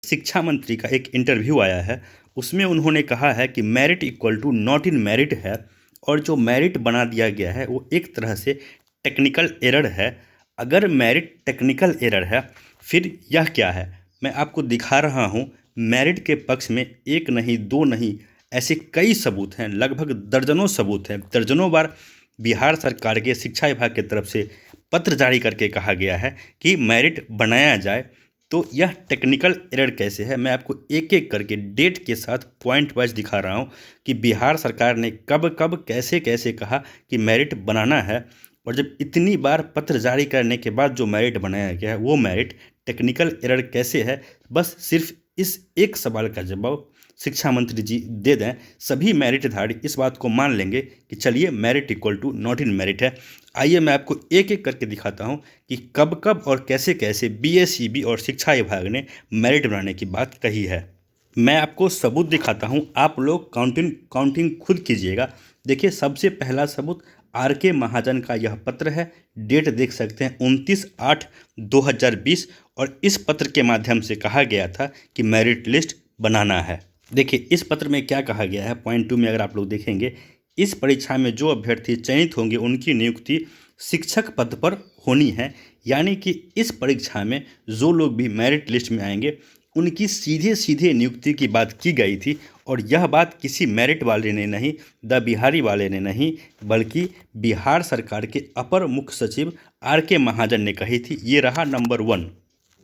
शिक्षा मंत्री का एक इंटरव्यू आया है, उसमें उन्होंने कहा है कि merit equal to not in merit है, और जो मेरिट बना दिया गया है वो एक तरह से टेक्निकल एरर है। अगर मेरिट टेक्निकल एरर है, फिर यह क्या है? मैं आपको दिखा रहा हूँ। मेरिट के पक्ष में एक नहीं, दो नहीं, ऐसे कई सबूत हैं, लगभग दर्जनों सबूत हैं। दर्जनों बार बिहार सरकार के शिक्षा विभाग की तरफ से पत्र जारी करके कहा गया है कि मेरिट बनाया जाए। तो यह टेक्निकल एरर कैसे है, मैं आपको एक एक करके डेट के साथ पॉइंट वाइज दिखा रहा हूँ कि बिहार सरकार ने कब कब कैसे कैसे कहा कि मेरिट बनाना है, और जब इतनी बार पत्र जारी करने के बाद जो मेरिट बनाया गया है वो मेरिट टेक्निकल एरर कैसे है। बस सिर्फ इस एक सवाल का जवाब शिक्षा मंत्री जी दे दें, सभी मेरिटधारी इस बात को मान लेंगे कि चलिए merit equal to not in merit है। आइए मैं आपको एक एक करके दिखाता हूं कि कब कब और कैसे कैसे बीएसईबी और शिक्षा विभाग ने मेरिट बनाने की बात कही है। मैं आपको सबूत दिखाता हूं, आप लोग काउंटिंग खुद कीजिएगा। देखिए, सबसे पहला सबूत आर के महाजन का यह पत्र है। डेट देख सकते हैं 29/8/2020, और इस पत्र के माध्यम से कहा गया था कि मेरिट लिस्ट बनाना है। देखिए, इस पत्र में क्या कहा गया है, पॉइंट 2 में अगर आप लोग देखेंगे, इस परीक्षा में जो अभ्यर्थी चयनित होंगे उनकी नियुक्ति शिक्षक पद पर होनी है। यानी कि इस परीक्षा में जो लोग भी मेरिट लिस्ट में आएंगे उनकी सीधे सीधे नियुक्ति की बात की गई थी, और यह बात किसी मेरिट वाले ने नहीं, द बिहारी वाले ने नहीं, बल्कि बिहार सरकार के अपर मुख्य सचिव आर के महाजन ने कही थी। ये रहा नंबर 1।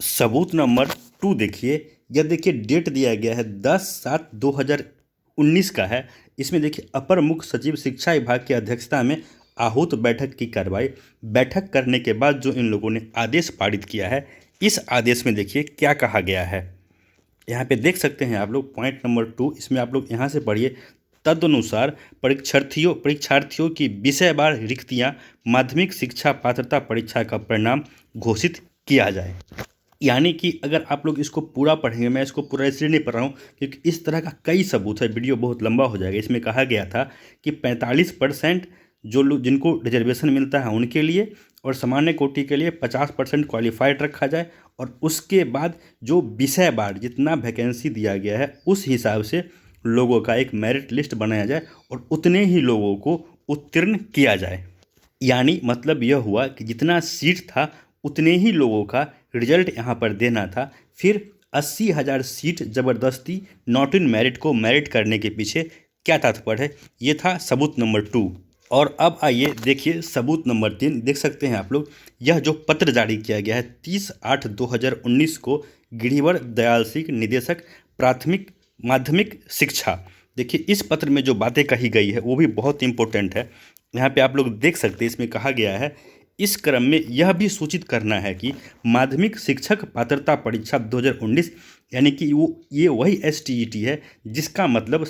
सबूत नंबर 2 देखिए, यह देखिए डेट दिया गया है 10/7/2019 का है। इसमें देखिए अपर मुख्य सचिव शिक्षा विभाग की अध्यक्षता में आहूत बैठक की कार्रवाई। बैठक करने के बाद जो इन लोगों ने आदेश पारित किया है, इस आदेश में देखिए क्या कहा गया है। यहाँ पे देख सकते हैं आप लोग पॉइंट नंबर 2, इसमें आप लोग यहाँ से पढ़िए। तदनुसार परीक्षार्थियों की विषयवार रिक्तियाँ माध्यमिक शिक्षा पात्रता परीक्षा का परिणाम घोषित किया जाए। यानी कि अगर आप लोग इसको पूरा पढ़ेंगे, मैं इसको पूरा इसलिए नहीं पढ़ रहा हूँ क्योंकि इस तरह का कई सबूत है, वीडियो बहुत लंबा हो जाएगा। इसमें कहा गया था कि 45% जो लोग जिनको रिजर्वेशन मिलता है उनके लिए, और सामान्य कोटि के लिए 50% क्वालिफाइड रखा जाए, और उसके बाद जो विषय बार जितना वैकेंसी दिया गया है उस हिसाब से लोगों का एक मेरिट लिस्ट बनाया जाए और उतने ही लोगों को उत्तीर्ण किया जाए। यानी मतलब यह हुआ कि जितना सीट था उतने ही लोगों का रिजल्ट यहाँ पर देना था। फिर 80,000 सीट ज़बरदस्ती नॉट इन मेरिट को मेरिट करने के पीछे क्या तात्पर्य है, ये था सबूत नंबर 2। और अब आइए देखिए सबूत नंबर 3। देख सकते हैं आप लोग, यह जो पत्र जारी किया गया है 30/8/2019 को गिरिवर दयाल सिंह, निदेशक प्राथमिक माध्यमिक शिक्षा। देखिए, इस पत्र में जो बातें कही गई है वो भी बहुत इंपॉर्टेंट है। यहाँ पे आप लोग देख सकते हैं, इसमें कहा गया है इस क्रम में यह भी सूचित करना है कि माध्यमिक शिक्षक पात्रता परीक्षा 2019, यानी कि ये वही एसटीईटी है जिसका मतलब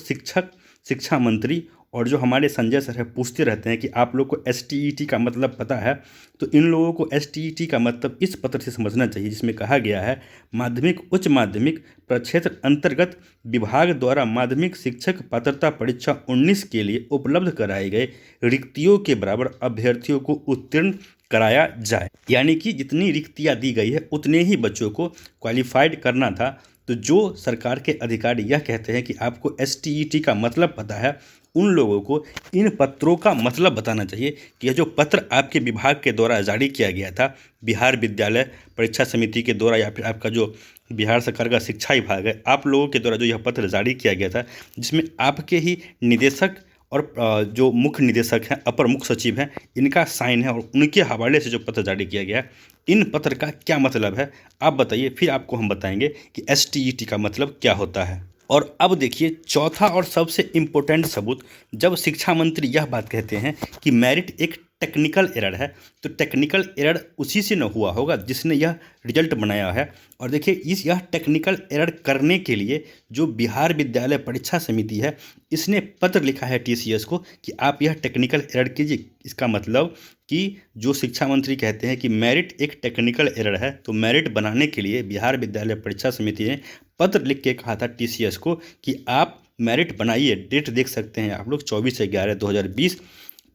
शिक्षा मंत्री और जो हमारे संजय सर है पूछते रहते हैं कि आप लोग को एसटीईटी का मतलब पता है। तो इन लोगों को एसटीईटी का मतलब इस पत्र से समझना चाहिए, जिसमें कहा गया है माध्यमिक उच्च माध्यमिक प्रक्षेत्र अंतर्गत विभाग द्वारा माध्यमिक शिक्षक पात्रता परीक्षा 19 के लिए उपलब्ध कराए गए रिक्तियों के बराबर अभ्यर्थियों को उत्तीर्ण कराया जाए। यानी कि जितनी रिक्तियां दी गई है उतने ही बच्चों को क्वालिफाइड करना था। तो जो सरकार के अधिकारी यह कहते हैं कि आपको एसटीईटी का मतलब पता है, उन लोगों को इन पत्रों का मतलब बताना चाहिए कि यह जो पत्र आपके विभाग के द्वारा जारी किया गया था, बिहार विद्यालय परीक्षा समिति के द्वारा, या फिर आपका जो बिहार सरकार का शिक्षा विभाग है, आप लोगों के द्वारा जो यह पत्र जारी किया गया था, जिसमें आपके ही निदेशक और जो मुख्य निदेशक हैं, अपर मुख्य सचिव हैं, इनका साइन है, और उनके हवाले से जो पत्र जारी किया गया है, इन पत्र का क्या मतलब है आप बताइए, फिर आपको हम बताएंगे कि एसटीईटी का मतलब क्या होता है। और अब देखिए चौथा और सबसे इम्पोर्टेंट सबूत, जब शिक्षा मंत्री यह बात कहते हैं कि मेरिट एक टेक्निकल एरर है, तो टेक्निकल एरर उसी से न हुआ होगा जिसने यह रिजल्ट बनाया है। और देखिए यह टेक्निकल एरर करने के लिए जो बिहार विद्यालय परीक्षा समिति है, इसने पत्र लिखा है टीसीएस को कि आप यह टेक्निकल एरर कीजिए। इसका मतलब कि जो शिक्षा मंत्री कहते हैं कि मेरिट एक टेक्निकल एरर है, तो मेरिट बनाने के लिए बिहार विद्यालय परीक्षा समिति ने पत्र लिख के कहा था टीसीएस को कि आप मेरिट बनाइए। डेट देख सकते हैं आप लोग 24/11/2020,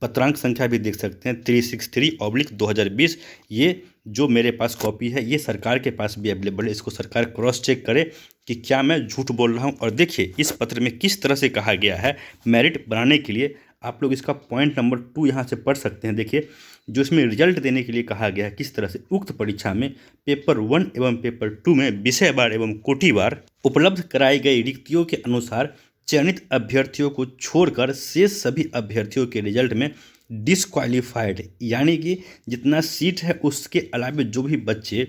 पत्रांक संख्या भी देख सकते हैं 363/2020। ये जो मेरे पास कॉपी है ये सरकार के पास भी अवेलेबल है, इसको सरकार क्रॉस चेक करे कि क्या मैं झूठ बोल रहा हूँ। और देखिए इस पत्र में किस तरह से कहा गया है मेरिट बनाने के लिए। आप लोग इसका पॉइंट नंबर 2 यहाँ से पढ़ सकते हैं। देखिए जो इसमें रिजल्ट देने के लिए कहा गया है किस तरह से, उक्त परीक्षा में पेपर 1 एवं पेपर 2 में विषयवार एवं कोटिवार उपलब्ध कराई गई रिक्तियों के अनुसार चयनित अभ्यर्थियों को छोड़कर शेष सभी अभ्यर्थियों के रिजल्ट में डिसक्वालीफाइड, यानी कि जितना सीट है उसके अलावा जो भी बच्चे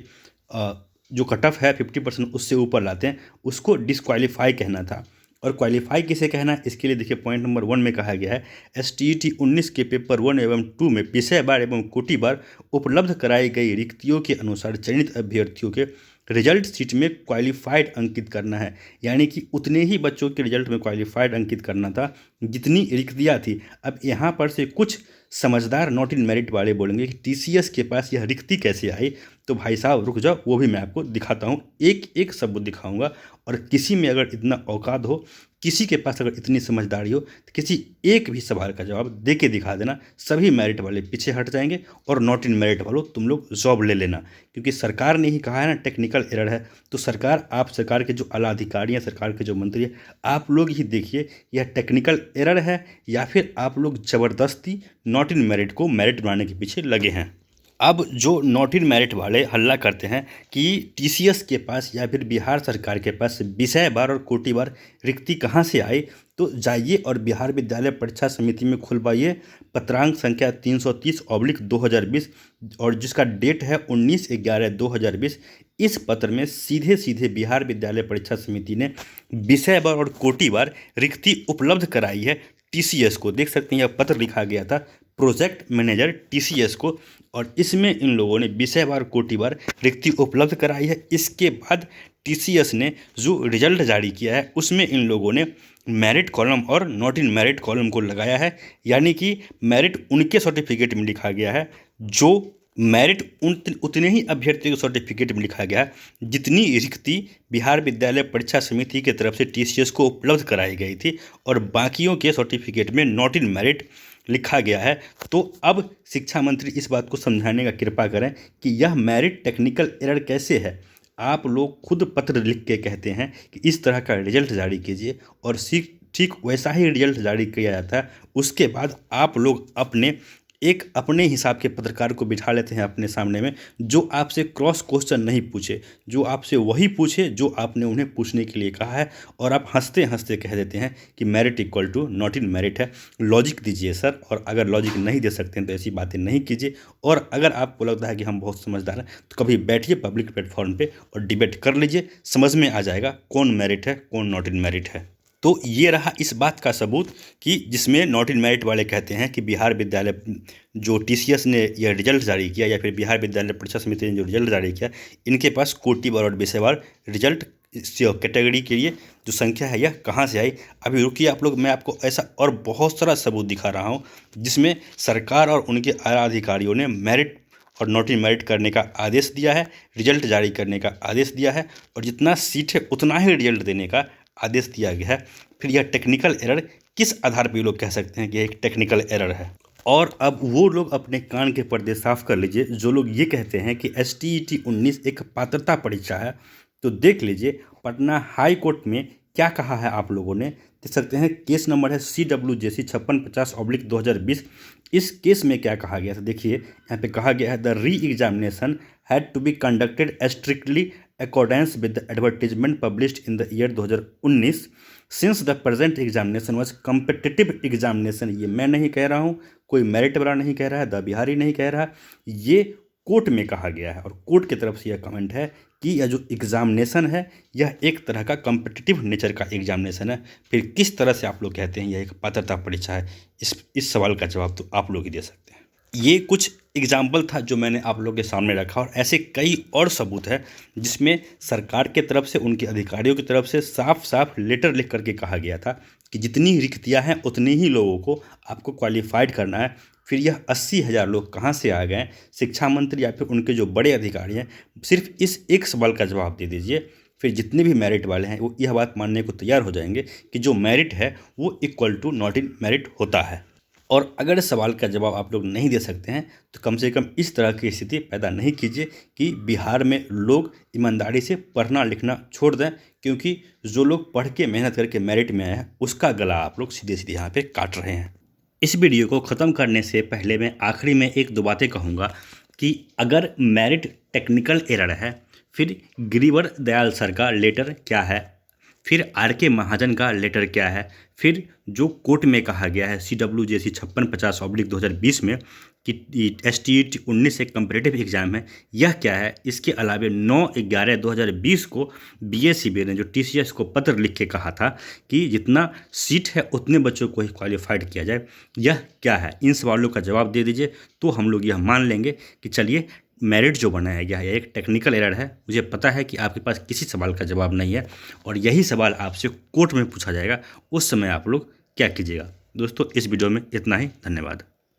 जो कट ऑफ है 50% उससे ऊपर लाते हैं उसको डिसक्वालीफाई कहना था। और क्वालिफाई किसे कहना है, इसके लिए देखिए पॉइंट नंबर 1 में कहा गया है STET 19 के पेपर 1 एवं 2 में विषयवार एवं कोटिवार उपलब्ध कराई गई रिक्तियों के अनुसार चयनित अभ्यर्थियों के रिजल्ट सीट में क्वालिफाइड अंकित करना है, यानी कि उतने ही बच्चों के रिजल्ट में क्वालिफाइड अंकित करना था जितनी रिक्तियाँ थी। अब यहाँ पर से कुछ समझदार नॉट इन मेरिट वाले बोलेंगे कि TCS के पास यह रिक्ति कैसे आई, तो भाई साहब रुक जाओ, वो भी मैं आपको दिखाता हूँ, एक एक सबूत दिखाऊंगा। और किसी में अगर इतना औकात हो, किसी के पास अगर इतनी समझदारी हो तो किसी एक भी सवाल का जवाब दे के दिखा देना, सभी मेरिट वाले पीछे हट जाएंगे और नॉट इन मेरिट वालों तुम लोग जॉब ले लेना। क्योंकि सरकार ने ही कहा है ना टेक्निकल एरर है, तो सरकार, आप सरकार के जो आला अधिकारी हैं, सरकार के जो मंत्री हैं, आप लोग ही देखिए यह टेक्निकल एरर है या फिर आप लोग ज़बरदस्ती नॉट इन मेरिट को मेरिट बनाने के पीछे लगे हैं। अब जो नॉट इन मेरिट वाले हल्ला करते हैं कि TCS के पास या फिर बिहार सरकार के पास विषयवार और कोटिवार रिक्ति कहाँ से आई, तो जाइए और बिहार विद्यालय परीक्षा समिति में खुलवाइए पत्रांक संख्या 330/2020 और जिसका डेट है 19/11/2020। इस पत्र में सीधे सीधे बिहार विद्यालय परीक्षा समिति ने विषयवार और कोटिवार रिक्ति उपलब्ध कराई है TCS को। देख सकते हैं यह पत्र लिखा गया था प्रोजेक्ट मैनेजर TCS को, और इसमें इन लोगों ने विषयवार कोटिवार रिक्ति उपलब्ध कराई है। इसके बाद TCS ने जो रिजल्ट जारी किया है उसमें इन लोगों ने मेरिट कॉलम और नॉट इन मेरिट कॉलम को लगाया है, यानी कि मेरिट उनके सर्टिफिकेट में लिखा गया है, जो मेरिट उतने ही अभ्यर्थियों के सर्टिफिकेट में लिखा गया है जितनी रिक्ति बिहार विद्यालय परीक्षा समिति की तरफ से TCS को उपलब्ध कराई गई थी, और बाकियों के सर्टिफिकेट में नॉट इन मेरिट लिखा गया है। तो अब शिक्षा मंत्री इस बात को समझाने का कृपा करें कि यह मेरिट टेक्निकल एरर कैसे है। आप लोग खुद पत्र लिख के कहते हैं कि इस तरह का रिजल्ट जारी कीजिए और ठीक वैसा ही रिजल्ट जारी किया जाता है। उसके बाद आप लोग अपने हिसाब के पत्रकार को बिठा लेते हैं अपने सामने में, जो आपसे क्रॉस क्वेश्चन नहीं पूछे, जो आपसे वही पूछे जो आपने उन्हें पूछने के लिए कहा है, और आप हंसते हंसते कह देते हैं कि merit equal to not in merit है। लॉजिक दीजिए सर, और अगर लॉजिक नहीं दे सकते हैं तो ऐसी बातें नहीं कीजिए। और अगर आपको लगता है कि हम बहुत समझदार हैं तो कभी बैठिए पब्लिक प्लेटफॉर्म पर और डिबेट कर लीजिए, समझ में आ जाएगा कौन मेरिट है कौन नॉट इन मेरिट है। तो ये रहा इस बात का सबूत कि जिसमें नॉट इन मेरिट वाले कहते हैं कि बिहार विद्यालय जो TCS ने यह रिजल्ट जारी किया या फिर बिहार विद्यालय परीक्षा समिति ने जो रिजल्ट जारी किया, इनके पास कोटिवार और विषयवार रिजल्ट कैटेगरी के लिए जो संख्या है यह कहाँ से आई। अभी रुकिए आप लोग, मैं आपको ऐसा और बहुत सारा सबूत दिखा रहा हूँ जिसमें सरकार और उनके आला अधिकारियों ने मेरिट और नॉट इन मेरिट करने का आदेश दिया है, रिजल्ट जारी करने का आदेश दिया है, और जितना सीट है उतना ही रिजल्ट देने का आदेश दिया गया है। फिर यह टेक्निकल एरर किस आधार पर ये लोग कह सकते हैं कि एक टेक्निकल एरर है। और अब वो लोग अपने कान के पर्दे साफ कर लीजिए जो लोग ये कहते हैं कि STET 19 एक पात्रता परीक्षा है। तो देख लीजिए पटना हाई कोर्ट में क्या कहा है आप लोगों ने, देख सकते हैं केस नंबर है CWJC 5650/2020। इस केस में क्या कहा गया था, देखिए यहाँ पे कहा गया है the re examination had to be conducted strictly accordance with the advertisement published in the year 2019 since the present examination was competitive examination. ये मैं नहीं कह रहा हूँ, कोई मेरिट वाला नहीं कह रहा है, द बिहारी नहीं कह रहा है, ये कोर्ट में कहा गया है और कोर्ट की तरफ से यह कमेंट है कि यह जो एग्जामिनेशन है यह एक तरह का कम्पिटिटिव नेचर का एग्जामिनेशन है। फिर किस तरह से आप लोग कहते हैं यह एक पात्रता परीक्षा है, इस सवाल का जवाब तो आप लोग ही दे सकते हैं। ये कुछ एग्जाम्पल था जो मैंने आप लोगों के सामने रखा, और ऐसे कई और सबूत है जिसमें सरकार के तरफ से, उनके अधिकारियों की तरफ से साफ साफ लेटर लिख करके कहा गया था कि जितनी रिक्तियाँ हैं उतनी ही लोगों को आपको क्वालिफाइड करना है। फिर यह 80,000 लोग कहाँ से आ गए, शिक्षा मंत्री या फिर उनके जो बड़े अधिकारी हैं, सिर्फ इस एक सवाल का जवाब दे दीजिए। फिर जितने भी मेरिट वाले हैं वो यह बात मानने को तैयार हो जाएंगे कि जो मेरिट है वो equal to not in merit होता है। और अगर इस सवाल का जवाब आप लोग नहीं दे सकते हैं तो कम से कम इस तरह की स्थिति पैदा नहीं कीजिए कि बिहार में लोग ईमानदारी से पढ़ना लिखना छोड़ दें, क्योंकि जो लोग पढ़ के मेहनत करके मेरिट में आए हैं उसका गला आप लोग सीधे सीधे यहाँ पे काट रहे हैं। इस वीडियो को ख़त्म करने से पहले मैं आखिरी में एक दो बातें कहूँगा कि अगर मेरिट टेक्निकल एरर है, फिर गिरिवर दयाल सर का लेटर क्या है, फिर आर.के. महाजन का लेटर क्या है, फिर जो कोर्ट में कहा गया है CWJC 5650/2020 में कि STET 19 एक कंपैरेटिव एग्जाम है, यह क्या है। इसके अलावा 9/11/2020 को BA ने जो TCS को पत्र लिख के कहा था कि जितना सीट है उतने बच्चों को ही क्वालिफाइड किया जाए, यह क्या है। इन सवालों का जवाब दे दीजिए तो हम लोग यह मान लेंगे कि चलिए मेरिट जो बनाया गया है एक टेक्निकल एरर है। मुझे पता है कि आपके पास किसी सवाल का जवाब नहीं है और यही सवाल आपसे कोर्ट में पूछा जाएगा, उस समय आप लोग क्या कीजिएगा। दोस्तों इस वीडियो में इतना ही, धन्यवाद।